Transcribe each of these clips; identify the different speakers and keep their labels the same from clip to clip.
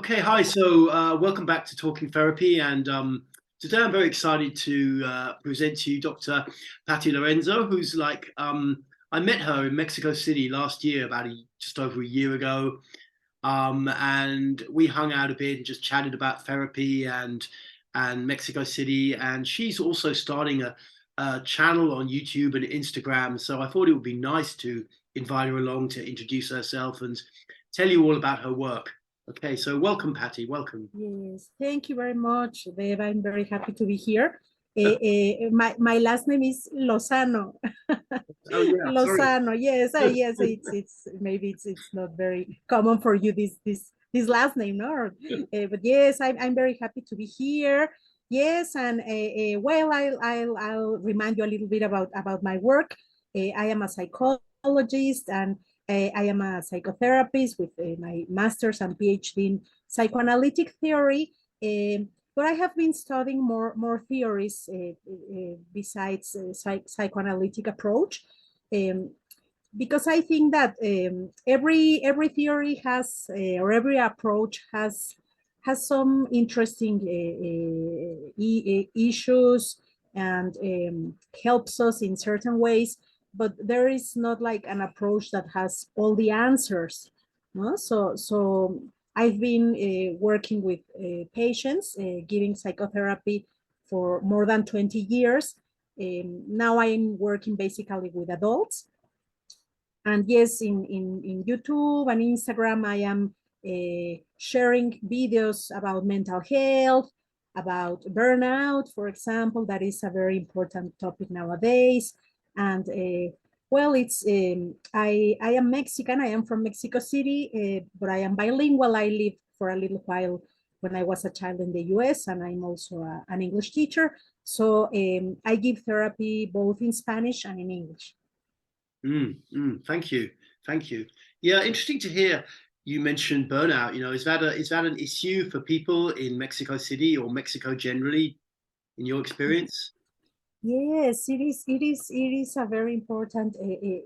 Speaker 1: Okay, hi. So welcome back to Talking Therapy, and today I'm very excited to present to you Dr. Paty Lorenzo, who's I met her in Mexico City last year, just over a year ago, and we hung out a bit and just chatted about therapy and Mexico City, and she's also starting a channel on YouTube and Instagram. So I thought it would be nice to invite her along to introduce herself and tell you all about her work. Okay, so welcome, Paty. Welcome.
Speaker 2: Yes, thank you very much, Deb. I'm very happy to be here. My last name is Lozano.
Speaker 1: Oh yeah, sorry.
Speaker 2: Lozano. Yes, yes. It's maybe it's not very common for you this last name, no? But yes, I'm very happy to be here. Yes, and well, I'll remind you a little bit about my work. I am a psychologist and I am a psychotherapist with my master's and PhD in psychoanalytic theory. But I have been studying more theories besides psychoanalytic approach, um, because I think that every theory has or every approach has some interesting issues and helps us in certain ways, but there is not like an approach that has all the answers. No? So I've been working with patients, giving psychotherapy for more than 20 years. Now I'm working basically with adults. And yes, in YouTube and Instagram, I am sharing videos about mental health, about burnout, for example. That is a very important topic nowadays. And well, I am Mexican. I am from Mexico City, but I am bilingual. I lived for a little while when I was a child in the US, and I'm also an English teacher. So I give therapy both in Spanish and in English.
Speaker 1: Thank you, thank you. Yeah, interesting to hear you mentioned burnout. You know, is that an issue for people in Mexico City or Mexico generally, in your experience?
Speaker 2: Yes, it is a very important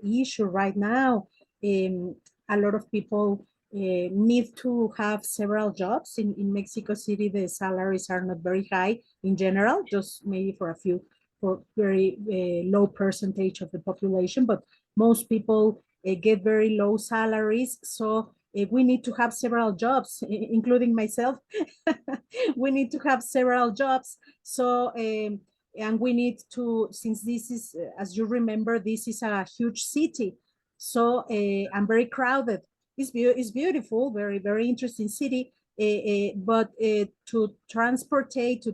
Speaker 2: issue right now. Um, a lot of people need to have several jobs. In Mexico City, the salaries are not very high in general, just maybe for very low percentage of the population, but most people get very low salaries. So we need to have several jobs, including myself. We need to have several jobs. So and we need to, since this is as you remember, this is a huge city, so and very crowded. It's beautiful, very interesting city, but to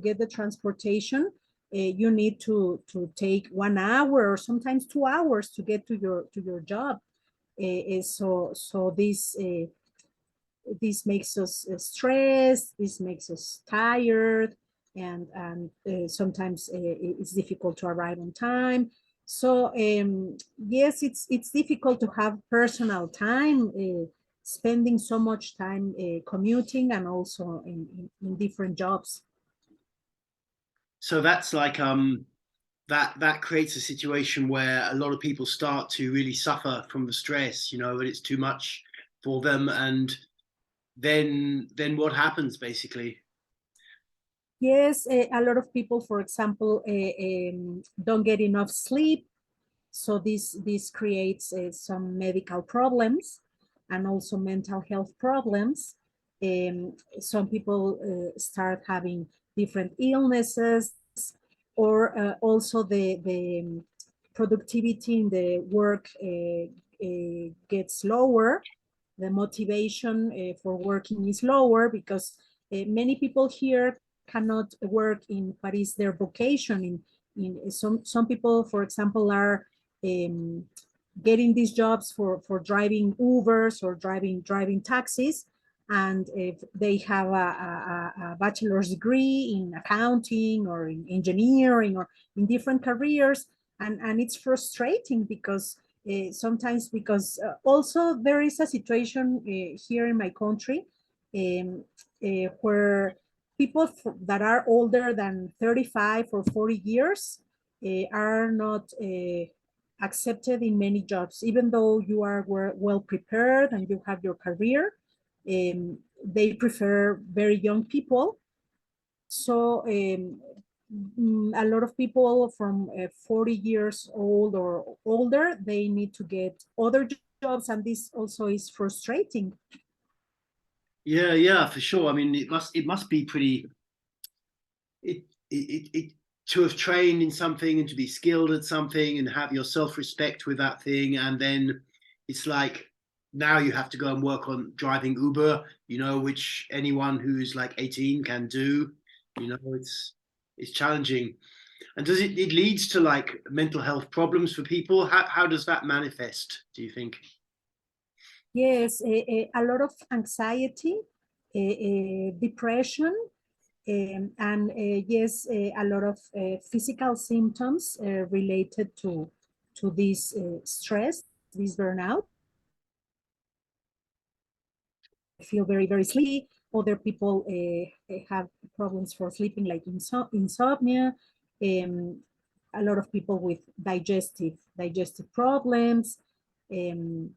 Speaker 2: get the transportation, you need to take 1 hour or sometimes 2 hours to get to your job. So this makes us stressed, this makes us tired, and sometimes it's difficult to arrive on time. So yes, it's difficult to have personal time, spending so much time commuting and also in different jobs.
Speaker 1: So that's that creates a situation where a lot of people start to really suffer from the stress, you know, and it's too much for them, and then what happens basically?
Speaker 2: Yes, a lot of people, for example, don't get enough sleep. So this creates some medical problems and also mental health problems. Some people start having different illnesses, or also the productivity in the work gets lower. The motivation for working is lower because many people here cannot work in what is their vocation. In some people, for example, are um, getting these jobs for driving Ubers or driving taxis, and if they have a bachelor's degree in accounting or in engineering or in different careers, and it's frustrating because sometimes, because also there is a situation here in my country, where people that are older than 35 or 40 years are not accepted in many jobs, even though you are well prepared and you have your career. they prefer very young people. So a lot of people from 40 years old or older, they need to get other jobs, and this also is frustrating.
Speaker 1: Yeah, for sure. I mean, it must be pretty it to have trained in something and to be skilled at something and have your self-respect with that thing, and then it's like now you have to go and work on driving Uber, which anyone who's like 18 can do. It's challenging. And does it leads to like mental health problems for people? How does that manifest, do you think?
Speaker 2: Yes, a lot of anxiety, depression, and yes, a lot of physical symptoms related to this stress, this burnout. Feel very, very sleepy. Other people have problems for sleeping, like insomnia. Um, a lot of people with digestive problems. Um,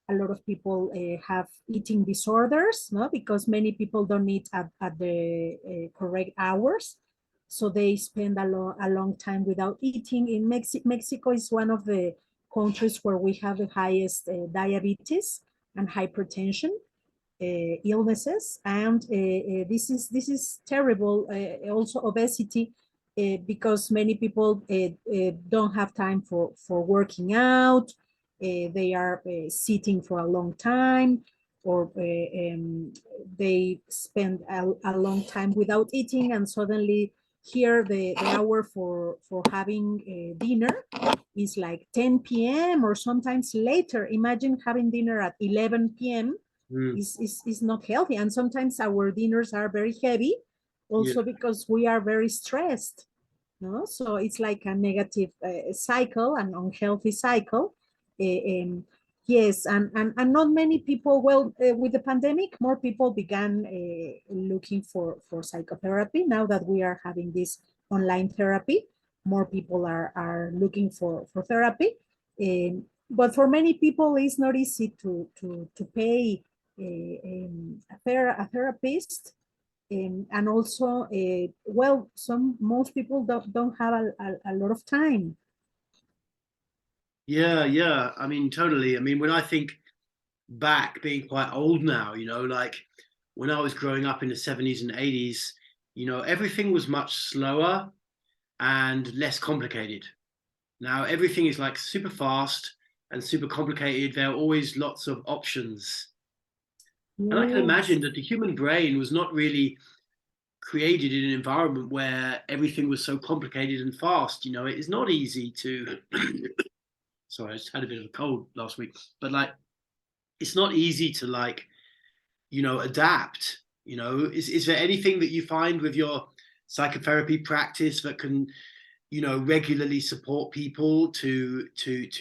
Speaker 2: a lot of people have eating disorders, no, because many people don't eat at the correct hours, so they spend a long time without eating. In Mexico is one of the countries where we have the highest diabetes and hypertension illnesses, and this is terrible. Also obesity, because many people don't have time for working out. They are sitting for a long time, or they spend a long time without eating, and suddenly here the hour for having dinner is like 10 p.m. or sometimes later. Imagine having dinner at 11 p.m.
Speaker 1: Mm,
Speaker 2: Is not healthy. And sometimes our dinners are very heavy,
Speaker 1: yeah.
Speaker 2: also because we are very stressed. No, so it's like a negative cycle, an unhealthy cycle. Yes, and not many people. Well, with the pandemic, more people began looking for psychotherapy. Now that we are having this online therapy, more people are looking for therapy. But for many people, it's not easy to pay a therapist, and also, well, most people don't have a lot of time.
Speaker 1: Yeah. I mean, totally. I mean, when I think back, being quite old now, like when I was growing up in the 70s and 80s, everything was much slower and less complicated. Now everything is like super fast and super complicated. There are always lots of options. And I can
Speaker 2: Yes,
Speaker 1: imagine that the human brain was not really created in an environment where everything was so complicated and fast. It is not easy to, sorry, I just had a bit of a cold last week, but like, it's not easy to like, adapt. Is there anything that you find with your psychotherapy practice that can, regularly support people to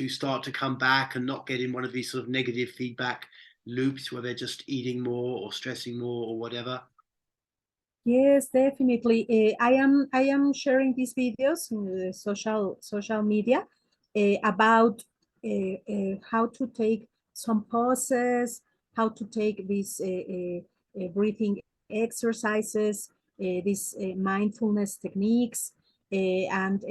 Speaker 1: start to come back and not get in one of these sort of negative feedback loops where they're just eating more or stressing more or whatever?
Speaker 2: yes, definitely. I am sharing these videos in the social media about how to take some pauses, how to take these breathing exercises, these mindfulness techniques, and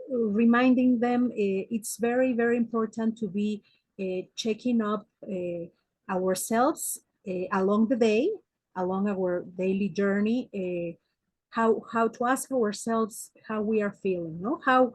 Speaker 2: reminding them it's very, very important to be checking up ourselves along the day, along our daily journey, how to ask ourselves how we are feeling, no, how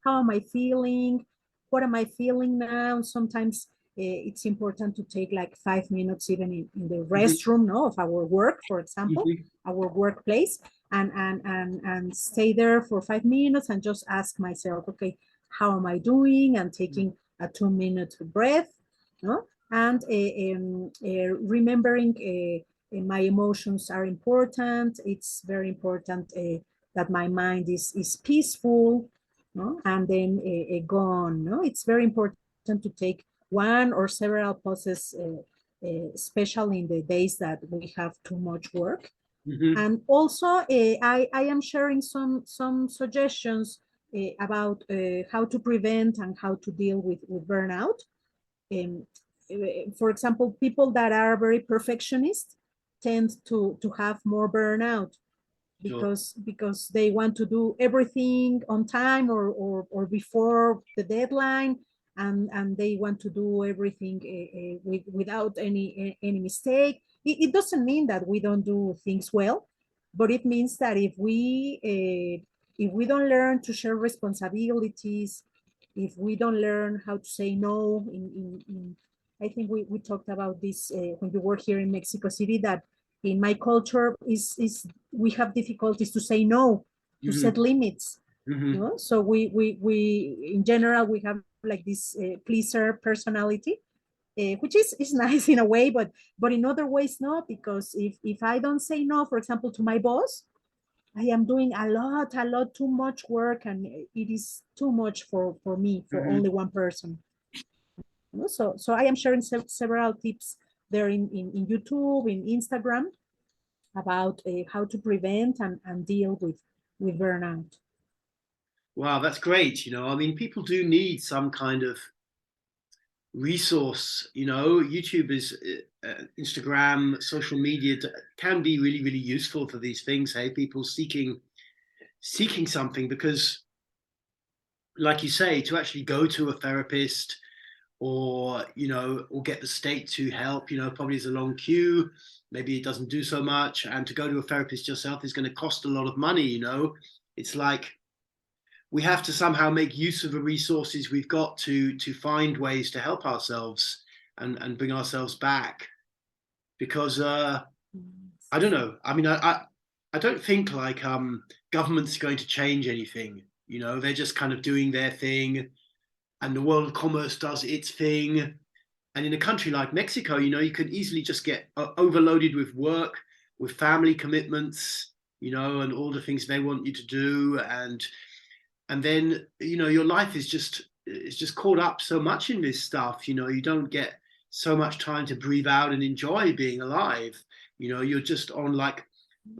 Speaker 2: am I feeling, what am I feeling now. Sometimes it's important to take like 5 minutes even in the
Speaker 1: Mhm,
Speaker 2: restroom, no, of our work, for example,
Speaker 1: mhm,
Speaker 2: our workplace, and stay there for 5 minutes and just ask myself, okay, how am I doing, and taking a 2 minute breath, no, and remembering my emotions are important. It's very important that my mind is peaceful, no? And then go on. No, it's very important to take one or several pauses, especially in the days that we have too much work.
Speaker 1: mhm.
Speaker 2: And also, I am sharing some suggestions about how to prevent and how to deal with burnout. Um, for example, people that are very perfectionist tend to have more burnout
Speaker 1: Sure.
Speaker 2: because they want to do everything on time or before the deadline, and they want to do everything without any mistake. It doesn't mean that we don't do things well, but it means that if we don't learn to share responsibilities, if we don't learn how to say no I think we talked about this when we were here in Mexico City, that in my culture is we have difficulties to say no, to
Speaker 1: Hmm.
Speaker 2: set limits.
Speaker 1: Hmm.
Speaker 2: No? So we in general we have like this pleaser personality, which is nice in a way, but in other ways not, because if I don't say no, for example, to my boss, I am doing a lot too much work, and it is too much for me, for
Speaker 1: Hmm.
Speaker 2: only one person. You know? So I am sharing several tips there in YouTube, in Instagram, about how to prevent and deal with burnout.
Speaker 1: Wow, that's great. I mean, people do need some kind of resource. YouTube is Instagram, social media can be really, really useful for these things. Hey, people seeking something, because, like you say, to actually go to a therapist, or get the state to help, probably is a long queue. Maybe it doesn't do so much, and to go to a therapist yourself is going to cost a lot of money. It's like we have to somehow make use of the resources we've got to find ways to help ourselves and bring ourselves back, because I don't know. I mean, I don't think like government's going to change anything. They're just kind of doing their thing, and the world commerce does its thing. And in a country like Mexico, you could easily just get overloaded with work, with family commitments, and all the things they want you to do, and then your life is just caught up so much in this stuff. You don't get so much time to breathe out and enjoy being alive. You're just on like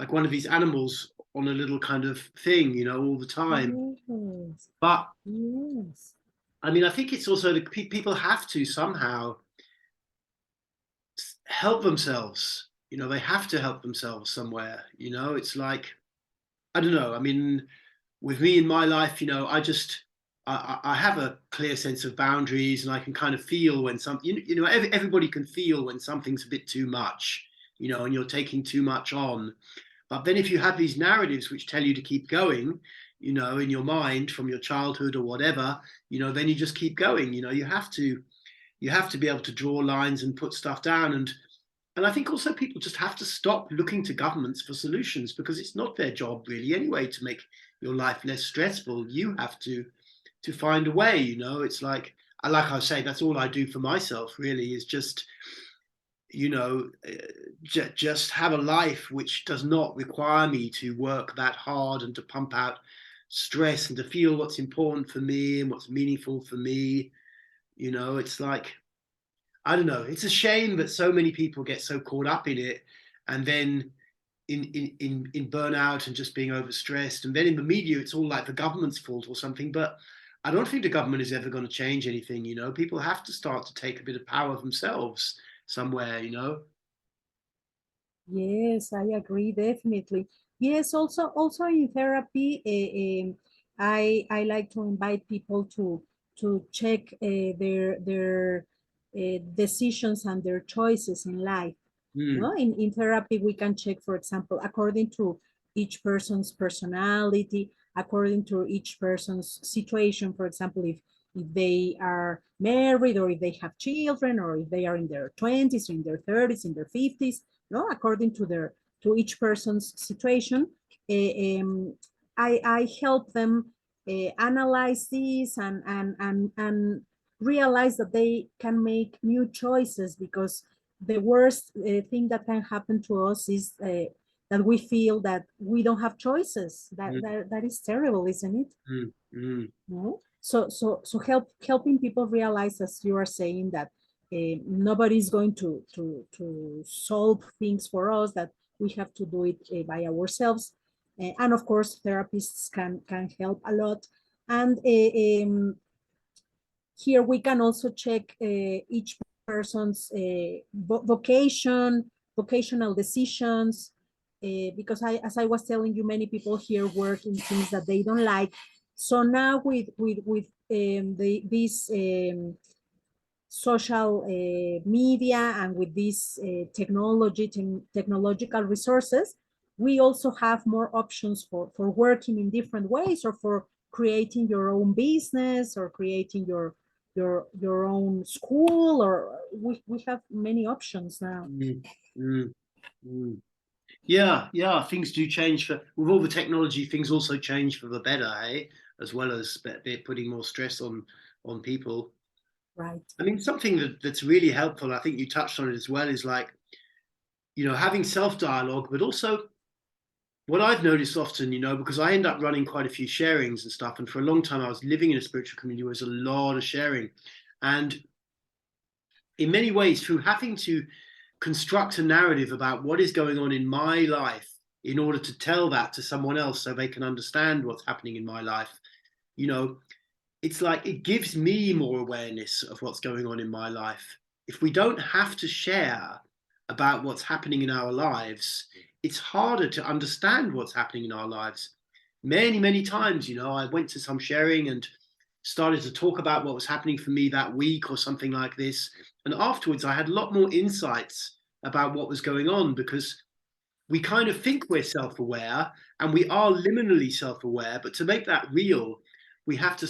Speaker 1: one of these animals on a little kind of thing, all the time.
Speaker 2: Yes,
Speaker 1: But
Speaker 2: yes.
Speaker 1: I mean, I think it's also the people have to somehow help themselves. They have to help themselves somewhere. It's like, I don't know. I mean, with me in my life, I have a clear sense of boundaries, and I can kind of feel when everybody can feel when something's a bit too much, and you're taking too much on. But then if you have these narratives which tell you to keep going, in your mind from your childhood or whatever, then you just keep going. You have to be able to draw lines and put stuff down. And I think also people just have to stop looking to governments for solutions, because it's not their job really anyway to make your life less stressful. You have to find a way. It's like I say, that's all I do for myself really, is just just have a life which does not require me to work that hard and to pump out stress, and to feel what's important for me and what's meaningful for me. It's like, I don't know. It's a shame that so many people get so caught up in it, and then in burnout and just being overstressed, and then in the media, it's all like the government's fault or something. But I don't think the government is ever going to change anything. People have to start to take a bit of power themselves somewhere.
Speaker 2: Yes, I agree, definitely. Yes, also in therapy, I like to invite people to check their decisions and their choices in life.
Speaker 1: Mm,
Speaker 2: No, in therapy we can check, for example, according to each person's personality, according to each person's situation. For example, if they are married, or if they have children, or if they are in their 20s, in their 30s, in their 50s, no, according to each person's situation. uh, um, I help them analyze this and realize that they can make new choices, because the worst thing that can happen to us is that we feel that we don't have choices. That,
Speaker 1: mm,
Speaker 2: that that is terrible, isn't it?
Speaker 1: mm, mm,
Speaker 2: No. So helping people realize, as you are saying, that nobody's going to solve things for us. That we have to do it by ourselves, and of course, therapists can help a lot. And here we can also check each person's vocational decisions. Because as I was telling you, many people here work in things that they don't like. So now with these social media and with these technological resources, we also have more options for working in different ways, or for creating your own business, or creating your own school, or we have many options now.
Speaker 1: Mm, mm, mm. Yeah, things do change with all the technology. Things also change for the better, eh? As well as putting more stress on people.
Speaker 2: Right.
Speaker 1: I mean, something that's really helpful, I think you touched on it as well, is like, having self-dialogue, but also what I've noticed often, because I end up running quite a few sharings and stuff, and for a long time I was living in a spiritual community where there's a lot of sharing. And in many ways, through having to construct a narrative about what is going on in my life in order to tell that to someone else so they can understand what's happening in my life, you know, it's like it gives me more awareness of what's going on in my life. If we don't have to share about what's happening in our lives, it's harder to understand what's happening in our lives. Many times, I went to some sharing and started to talk about what was happening for me that week or something like this. And afterwards, I had a lot more insights about what was going on, because we kind of think we're self-aware, and we are liminally self-aware, but to make that real, we have to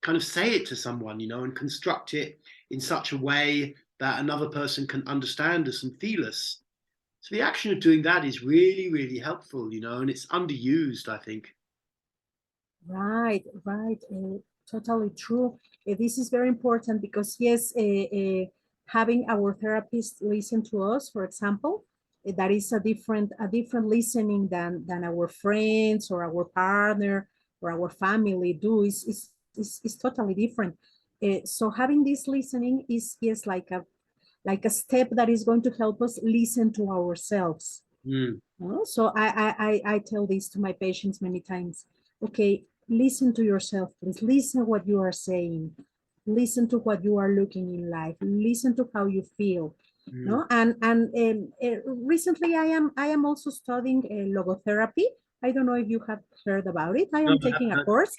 Speaker 1: kind of say it to someone, and construct it in such a way that another person can understand us and feel us. So the action of doing that is really helpful, and it's underused, I think.
Speaker 2: Right, right. Totally true. This is very important because yes, having our therapist listen to us, for example, that is a different listening than our friends or our partner or our family do. Is totally different. So having this listening is like a step that is going to help us listen to ourselves.
Speaker 1: Mm,
Speaker 2: So I tell this to my patients many times. Okay, listen to yourself, please. Listen what you are saying. Listen to what you are looking in life. Listen to how you feel.
Speaker 1: mm.
Speaker 2: No, and recently I am also studying logotherapy. I don't know if you have heard about it. I
Speaker 1: No,
Speaker 2: am taking a course.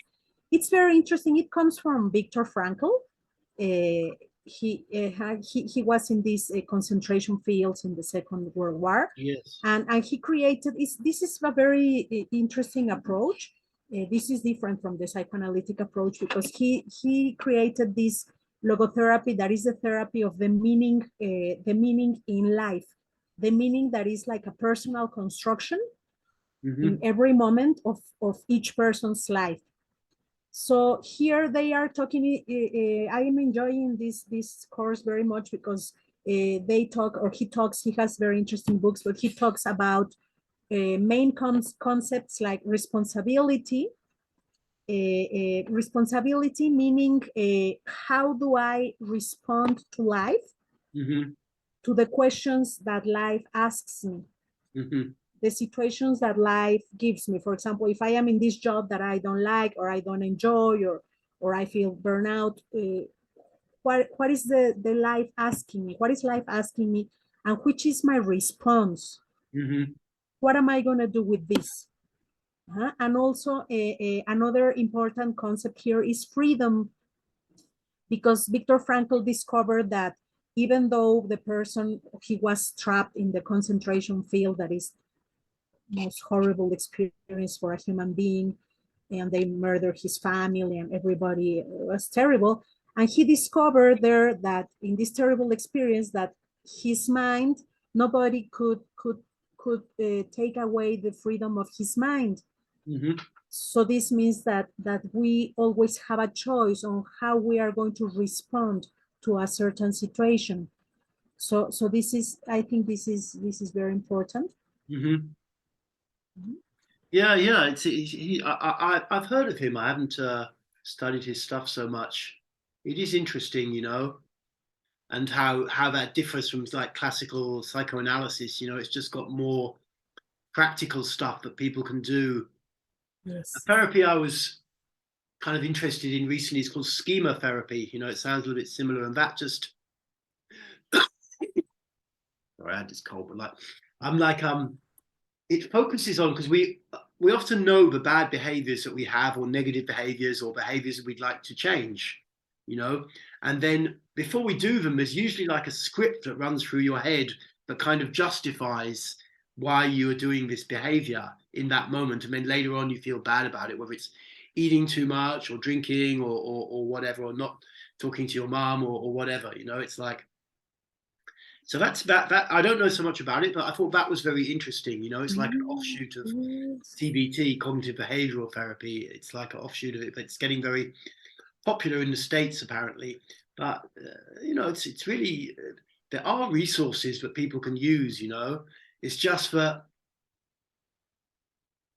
Speaker 2: It's very interesting. It comes from Viktor Frankl. He was in these concentration fields in the Second World War,
Speaker 1: yes.
Speaker 2: and he created this is a very interesting approach. This is different from the psychoanalytic approach because he created this logotherapy that is the therapy of the meaning in life, the meaning that is like a personal construction in
Speaker 1: Hmm.
Speaker 2: every moment of each person's life. So here they are talking. I am enjoying this course very much because they talk, or he talks. He has very interesting books, but he talks about main concepts like responsibility. Responsibility meaning how do I respond to life,
Speaker 1: Hmm.
Speaker 2: to the questions that life asks me,
Speaker 1: Hmm.
Speaker 2: the situations that life gives me. For example, if I am in this job that I don't like or I don't enjoy, or I feel burnout, what is the life asking me? What is life asking me? And which is my response?
Speaker 1: Hmm.
Speaker 2: What am I going to do with this? And also another important concept here is freedom, because Viktor Frankl discovered that even though the person, he was trapped in the concentration field, that is most horrible experience for a human being, and they murdered his family and everybody. It was terrible, and he discovered there that in this terrible experience that his mind, nobody could take away the freedom of his mind.
Speaker 1: Hmm.
Speaker 2: So this means that we always have a choice on how we are going to respond to a certain situation. So this is, I think this is very important.
Speaker 1: Hmm. Yeah. I've heard of him. I haven't studied his stuff so much. It is interesting, and how that differs from like classical psychoanalysis. It's just got more practical stuff that people can do. A
Speaker 2: Yes.
Speaker 1: therapy I was kind of interested in recently is called schema therapy. It sounds a little bit similar, and that just sorry, I had this cold, but like I'm like it focuses on, because we often know the bad behaviors that we have, or negative behaviors, or behaviors that we'd like to change, you know, and then before we do them, there's usually like a script that runs through your head that kind of justifies why you are doing this behavior in that moment, and then later on you feel bad about it, whether it's eating too much or drinking or whatever, or not talking to your mom or whatever, you know. It's like, so that's that I don't know so much about it, but I thought that was very interesting. You know, it's like an offshoot of
Speaker 2: Yes.
Speaker 1: CBT, cognitive behavioral therapy. It's like an offshoot of it, but it's getting very popular in the States apparently. But you know, it's really there are resources that people can use. You know, it's just that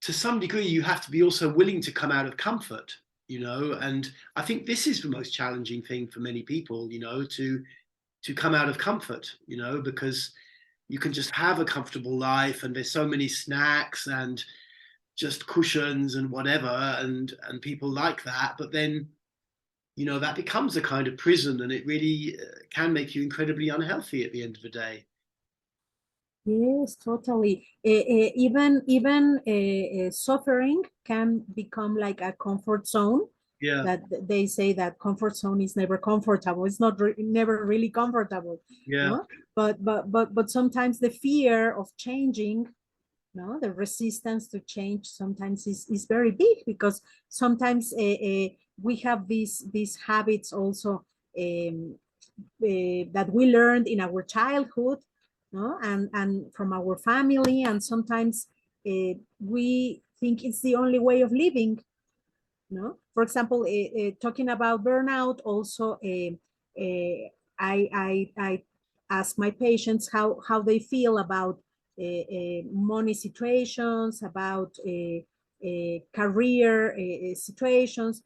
Speaker 1: to some degree you have to be also willing to come out of comfort. You know, and I think this is the most challenging thing for many people. You know, to come out of comfort. You know, because you can just have a comfortable life, and there's so many snacks and just cushions and whatever, and people like that, but then, you know, that becomes a kind of prison, and it really can make you incredibly unhealthy at the end of the day.
Speaker 2: Yes, totally. Even suffering can become like a comfort zone.
Speaker 1: Yeah,
Speaker 2: That they say that comfort zone is never comfortable. It's not never really comfortable,
Speaker 1: yeah.
Speaker 2: no. But sometimes the fear of changing, no, the resistance to change sometimes is very big, because sometimes we have these habits also, um, that we learned in our childhood, no, and from our family, and sometimes we think it's the only way of living, no. For example, talking about burnout also, I ask my patients how they feel about money situations, about career situations.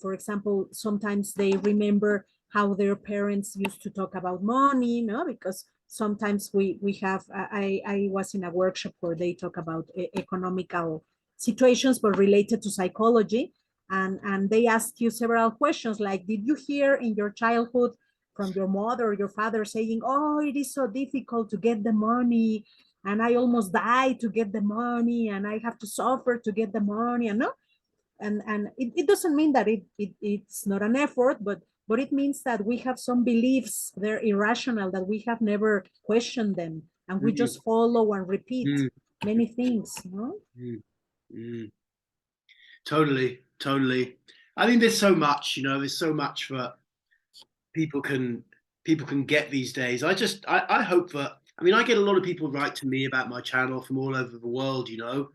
Speaker 2: For example, sometimes they remember how their parents used to talk about money, no, because sometimes we have, I was in a workshop where they talk about economical situations but related to psychology, and they ask you several questions like, did you hear in your childhood from your mother or your father saying, oh, it is so difficult to get the money, and I almost died to get the money, and I have to suffer to get the money, and no, and it doesn't mean that it's not an effort, but it means that we have some beliefs, they're irrational, that we have never questioned them, and we
Speaker 1: Mm,
Speaker 2: just follow and repeat
Speaker 1: mm,
Speaker 2: many things, no.
Speaker 1: mm, mm. Totally, totally. I think there's so much, you know, there's so much that people can people can get these days. I hope that, I mean, I get a lot of people write to me about my channel from all over the world, you know,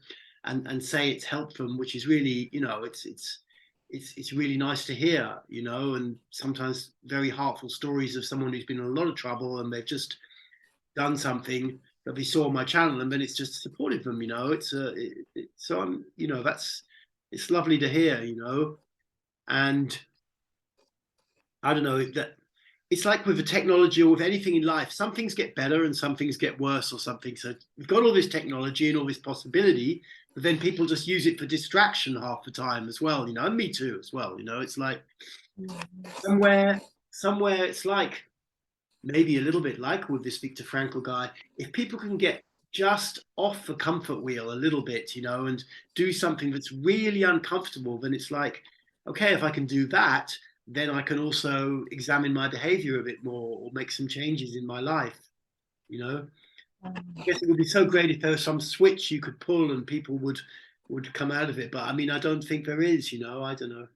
Speaker 1: and say it's helped them, which is really, you know, it's really nice to hear, you know, and sometimes very heartful stories of someone who's been in a lot of trouble and they've just done something that they saw on my channel, and then it's just supported them, you know. So I'm, you know, that's, it's lovely to hear, you know. And I don't know that it's like with the technology or with anything in life, some things get better and some things get worse or something. So we've got all this technology and all this possibility, but then people just use it for distraction half the time as well, you know, and me too as well. You know, it's like somewhere, somewhere it's like maybe a little bit like with this Viktor Frankl guy, if people can get just off the comfort wheel a little bit, you know, and do something that's really uncomfortable, then it's like, okay, if I can do that, then I can also examine my behavior a bit more or make some changes in my life, you know. I guess it would be so great if there was some switch you could pull and people would come out of it. But I mean, I don't think there is, you know, I don't know.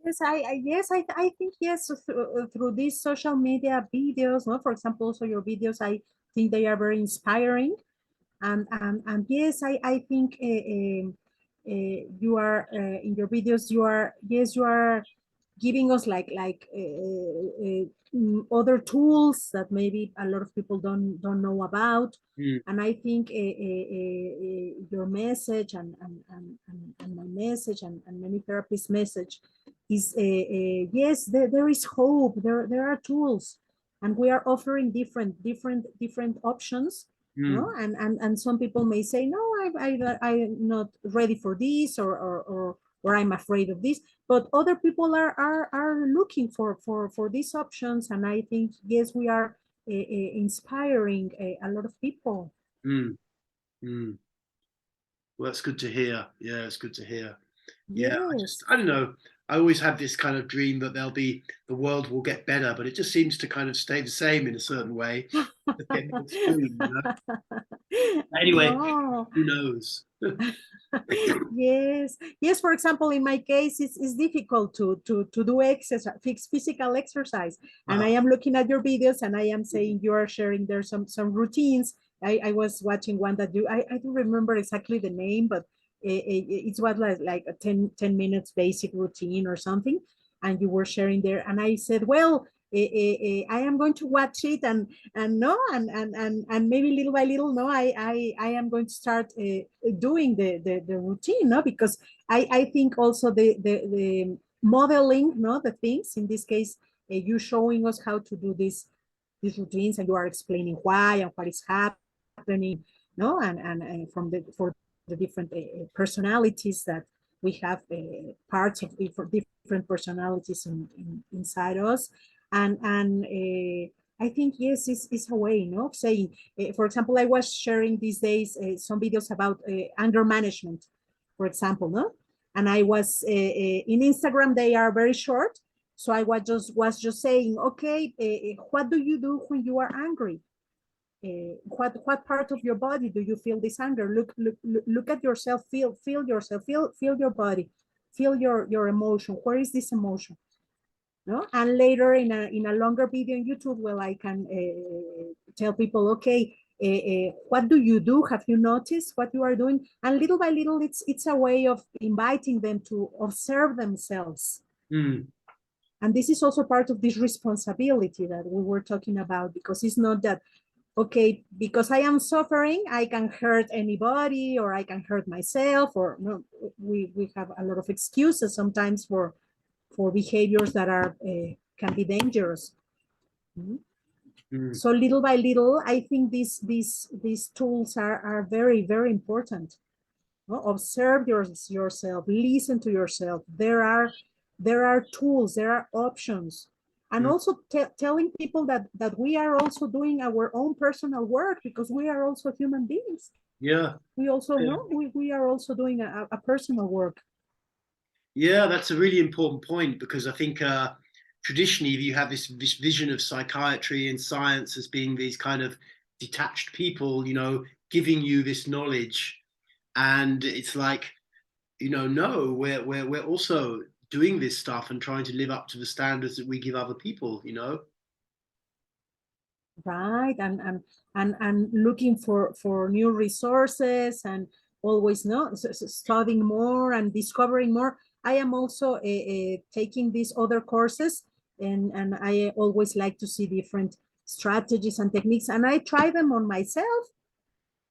Speaker 2: Yes, I think yes, through these social media videos, no, for example, also your videos, I think they are very inspiring, and yes, I think you are in your videos, you are, yes, you are giving us like other tools that maybe a lot of people don't know about,
Speaker 1: Mm,
Speaker 2: and I think your message and my message and many therapists' message is yes, there is hope, there are tools, and we are offering different options, no,
Speaker 1: mm,
Speaker 2: and some people may say, no, I'm not ready for this, or I'm afraid of this, but other people are looking for these options, and I think yes, we are inspiring a lot of people.
Speaker 1: Mm, mm. Well, that's good to hear. Yeah, it's good to hear. Yeah,
Speaker 2: Yes.
Speaker 1: I don't know. I always have this kind of dream that the world will get better, but it just seems to kind of stay the same in a certain way. Just get more extreme, you know? Anyway,
Speaker 2: No.
Speaker 1: who knows?
Speaker 2: Yes, yes. For example, in my case, it's difficult to do exercise, physical exercise. And I
Speaker 1: Uh,
Speaker 2: am looking at your videos, and I am saying you are sharing there some routines. I was watching one that I don't remember exactly the name, but it was like a 10 minutes basic routine or something. And you were sharing there, and I said, well, I am going to watch it, and no, and maybe little by little, no, I am going to start doing the routine, no, because I think also the modeling, no, the things in this case, you showing us how to do these routines, and you are explaining why and what is happening, no, and from the for the different personalities that we have, parts of different personalities inside us, and I think yes, it's a way, no, of saying. For example, I was sharing these days some videos about anger management, for example, no, and I was in Instagram. They are very short, so I was just saying, okay, what do you do when you are angry? What part of your body do you feel this anger? Look at yourself. Feel yourself. Feel your body. Feel your emotion. Where is this emotion? No, and later in a longer video on YouTube, well, I can tell people, okay, what do you do? Have you noticed what you are doing? And little by little, it's a way of inviting them to observe themselves.
Speaker 1: mm,
Speaker 2: And this is also part of this responsibility that we were talking about, because it's not that, okay, because I am suffering, I can hurt anybody, or I can hurt myself, or no, we have a lot of excuses sometimes for behaviors that are can be dangerous. Mhm.
Speaker 1: mm.
Speaker 2: So little by little, I think these tools are very important. No? Observe yourself, listen to yourself. There are tools, there are options, and
Speaker 1: Mm.
Speaker 2: also telling people that we are also doing our own personal work, because we are also human beings.
Speaker 1: Yeah,
Speaker 2: We also
Speaker 1: yeah,
Speaker 2: know we are also doing a personal work.
Speaker 1: yeah. That's a really important point because I think traditionally you have this vision of psychiatry and science as being these kind of detached people, you know, giving you this knowledge, and it's like, you know, no, we're also doing this stuff and trying to live up to the standards that we give other people, you know.
Speaker 2: Right, and looking for new resources, and always no studying more and discovering more. I am also taking these other courses, and I always like to see different strategies and techniques, and I try them on myself,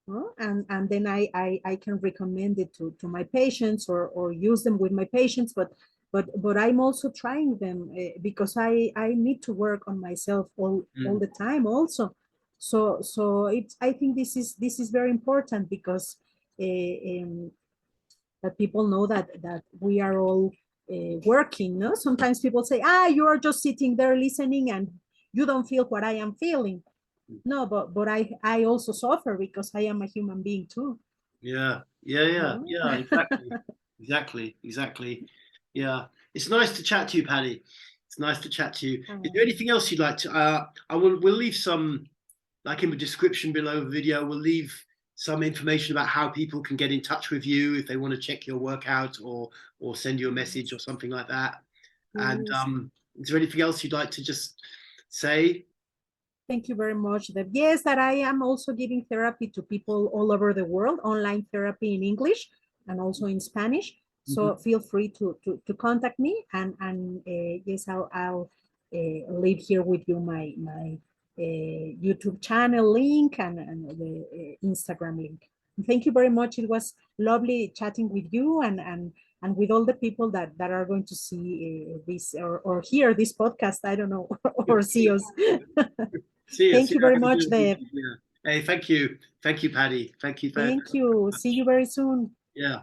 Speaker 2: no? And then I can recommend it to my patients, or use them with my patients, but I'm also trying them, because I need to work on myself all
Speaker 1: Mm,
Speaker 2: the time also. So it's, I think this is very important, because that people know that we are all working, no? Sometimes people say, you are just sitting there listening, and you don't feel what I am feeling. No, but I also suffer, because I am a human being too.
Speaker 1: yeah, yeah, yeah,
Speaker 2: No?
Speaker 1: yeah, exactly, exactly, exactly. Yeah, it's nice to chat to you, Paddy. It's nice to chat to you. Is there anything else you'd like to? We'll leave some, like in the description below the video, we'll leave some information about how people can get in touch with you if they want to check your workout or send you a message or
Speaker 2: Yes,
Speaker 1: something like that. And
Speaker 2: yes.
Speaker 1: is there anything else you'd like to just say?
Speaker 2: Thank you very much. That yes, that I am also giving therapy to people all over the world, online therapy in English and also in Spanish.
Speaker 1: Mhm.
Speaker 2: So feel free to contact me, and yes, I'll leave here with you my YouTube channel link, and the Instagram link. Thank you very much. It was lovely chatting with you, and with all the people that are going to see this, or hear this podcast. I don't know, or see us.
Speaker 1: See you.
Speaker 2: Thank
Speaker 1: See
Speaker 2: you
Speaker 1: you.
Speaker 2: very
Speaker 1: Have a
Speaker 2: much,
Speaker 1: good
Speaker 2: Deb.
Speaker 1: weekend. Yeah. Hey, thank you. Thank you, Paddy. Thank you for
Speaker 2: Thank you. See you very soon.
Speaker 1: yeah.